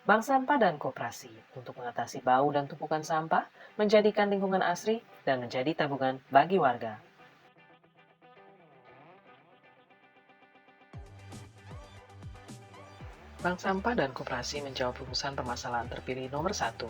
Bank sampah dan koperasi untuk mengatasi bau dan tumpukan sampah, menjadikan lingkungan asri, dan menjadi tabungan bagi warga. Bank sampah dan koperasi menjawab rumusan permasalahan terpilih nomor 1.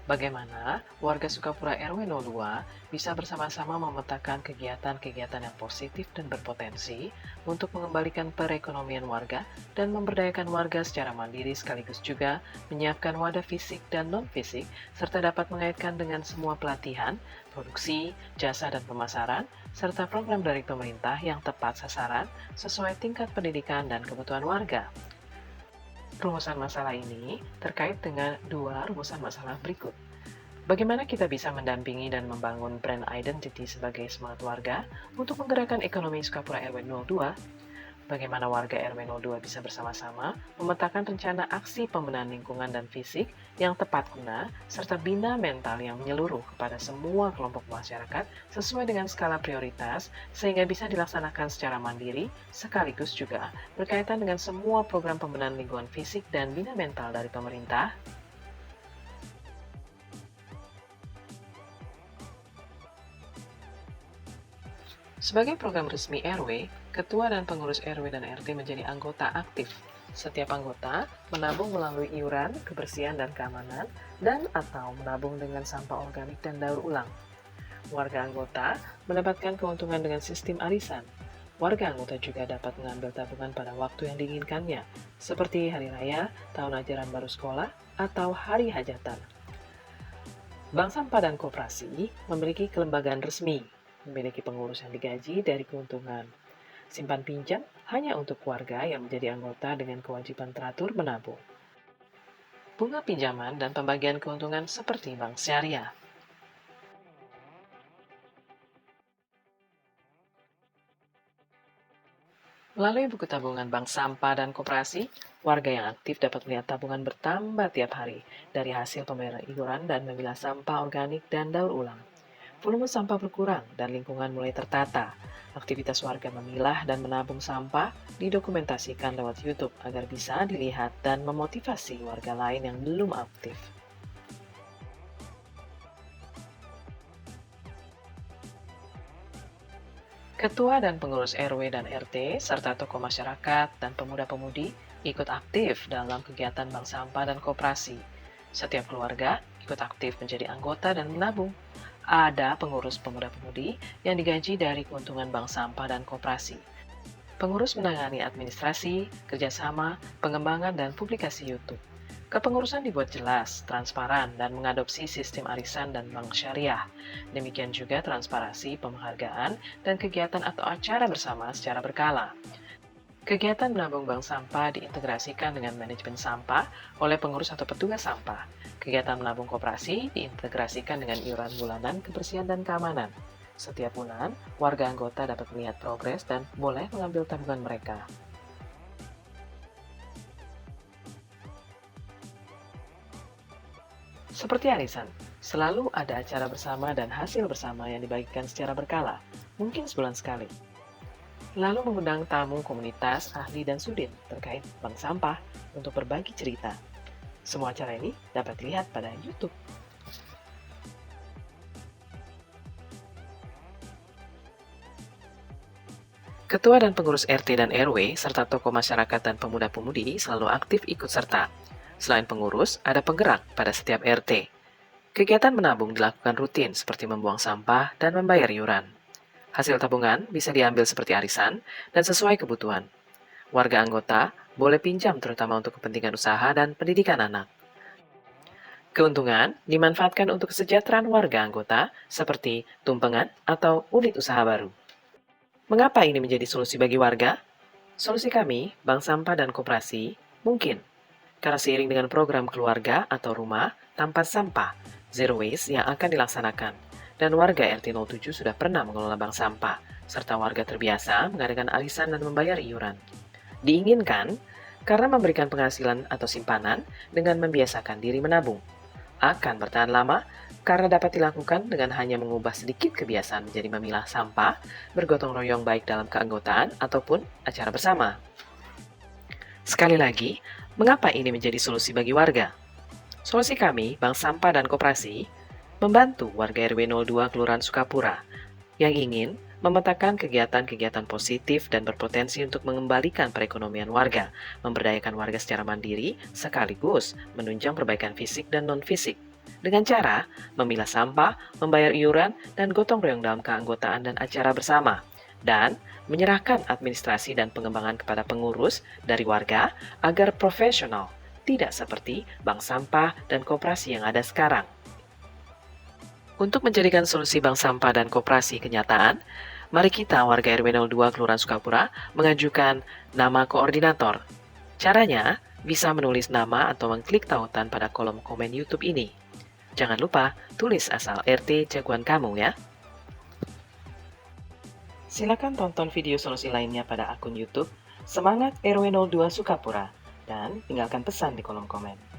Bagaimana warga Sukapura RW 02 bisa bersama-sama memetakan kegiatan-kegiatan yang positif dan berpotensi untuk mengembalikan perekonomian warga dan memberdayakan warga secara mandiri, sekaligus juga menyiapkan wadah fisik dan non-fisik serta dapat mengaitkan dengan semua pelatihan, produksi, jasa dan pemasaran serta program dari pemerintah yang tepat sasaran sesuai tingkat pendidikan dan kebutuhan warga. Rumusan masalah ini terkait dengan dua rumusan masalah berikut. Bagaimana kita bisa mendampingi dan membangun brand identity sebagai semangat warga untuk menggerakkan ekonomi Sukapura RW 02? Bagaimana warga RW 02 bisa bersama-sama memetakan rencana aksi pembenahan lingkungan dan fisik yang tepat guna, serta bina mental yang menyeluruh kepada semua kelompok masyarakat sesuai dengan skala prioritas, sehingga bisa dilaksanakan secara mandiri, sekaligus juga berkaitan dengan semua program pembenahan lingkungan fisik dan bina mental dari pemerintah. Sebagai program resmi RW, ketua dan pengurus RW dan RT menjadi anggota aktif. Setiap anggota menabung melalui iuran, kebersihan dan keamanan, dan atau menabung dengan sampah organik dan daur ulang. Warga anggota mendapatkan keuntungan dengan sistem arisan. Warga anggota juga dapat mengambil tabungan pada waktu yang diinginkannya, seperti hari raya, tahun ajaran baru sekolah, atau hari hajatan. Bank sampah dan koperasi memiliki kelembagaan resmi, memiliki pengurus yang digaji dari keuntungan. Simpan pinjam hanya untuk warga yang menjadi anggota dengan kewajiban teratur menabung. Bunga pinjaman dan pembagian keuntungan seperti bank syariah. Melalui buku tabungan bank sampah dan koperasi, warga yang aktif dapat melihat tabungan bertambah tiap hari dari hasil pembayaran iuran dan memilah sampah organik dan daur ulang. Volume sampah berkurang dan lingkungan mulai tertata. Aktivitas warga memilah dan menabung sampah didokumentasikan lewat YouTube agar bisa dilihat dan memotivasi warga lain yang belum aktif. Ketua dan pengurus RW dan RT, serta tokoh masyarakat dan pemuda-pemudi ikut aktif dalam kegiatan bank sampah dan koperasi. Setiap keluarga ikut aktif menjadi anggota dan menabung. Ada pengurus pemuda-pemudi yang digaji dari keuntungan bank sampah dan koperasi. Pengurus menangani administrasi, kerjasama, pengembangan, dan publikasi YouTube. Kepengurusan dibuat jelas, transparan, dan mengadopsi sistem arisan dan bank syariah. Demikian juga transparansi penghargaan dan kegiatan atau acara bersama secara berkala. Kegiatan menabung bank sampah diintegrasikan dengan manajemen sampah oleh pengurus atau petugas sampah. Kegiatan menabung koperasi diintegrasikan dengan iuran bulanan kebersihan dan keamanan. Setiap bulan, warga anggota dapat melihat progres dan boleh mengambil tabungan mereka. Seperti arisan, selalu ada acara bersama dan hasil bersama yang dibagikan secara berkala, mungkin sebulan sekali. Lalu mengundang tamu komunitas, ahli dan sudin terkait bank sampah untuk berbagi cerita. Semua acara ini dapat dilihat pada YouTube. Ketua dan pengurus RT dan RW, serta tokoh masyarakat dan pemuda-pemudi selalu aktif ikut serta. Selain pengurus, ada penggerak pada setiap RT. Kegiatan menabung dilakukan rutin seperti membuang sampah dan membayar iuran. Hasil tabungan bisa diambil seperti arisan dan sesuai kebutuhan. Warga anggota boleh pinjam terutama untuk kepentingan usaha dan pendidikan anak. Keuntungan dimanfaatkan untuk kesejahteraan warga anggota seperti tumpengan atau unit usaha baru. Mengapa ini menjadi solusi bagi warga? Solusi kami, Bank Sampah dan Koperasi, mungkin karena seiring dengan program keluarga atau rumah tanpa sampah, Zero Waste yang akan dilaksanakan, dan warga RT 07 sudah pernah mengelola bank sampah, serta warga terbiasa mengadakan arisan dan membayar iuran. Diinginkan karena memberikan penghasilan atau simpanan dengan membiasakan diri menabung. Akan bertahan lama karena dapat dilakukan dengan hanya mengubah sedikit kebiasaan menjadi memilah sampah, bergotong royong baik dalam keanggotaan ataupun acara bersama. Sekali lagi, Mengapa ini menjadi solusi bagi warga? Solusi kami, Bank Sampah dan Koperasi, membantu warga RW 02 Kelurahan Sukapura yang ingin memetakan kegiatan-kegiatan positif dan berpotensi untuk mengembalikan perekonomian warga, memberdayakan warga secara mandiri, sekaligus menunjang perbaikan fisik dan non-fisik. Dengan cara memilah sampah, membayar iuran, dan gotong royong dalam keanggotaan dan acara bersama. Dan menyerahkan administrasi dan pengembangan kepada pengurus dari warga agar profesional, tidak seperti bank sampah dan koperasi yang ada sekarang. Untuk menjadikan solusi bank sampah dan koperasi kenyataan, mari kita warga RW 02 Kelurahan Sukapura mengajukan nama koordinator. Caranya, bisa menulis nama atau mengklik tautan pada kolom komen YouTube ini. Jangan lupa tulis asal RT jagoan kamu ya. Silakan tonton video solusi lainnya pada akun YouTube Semangat RW 02 Sukapura dan tinggalkan pesan di kolom komen.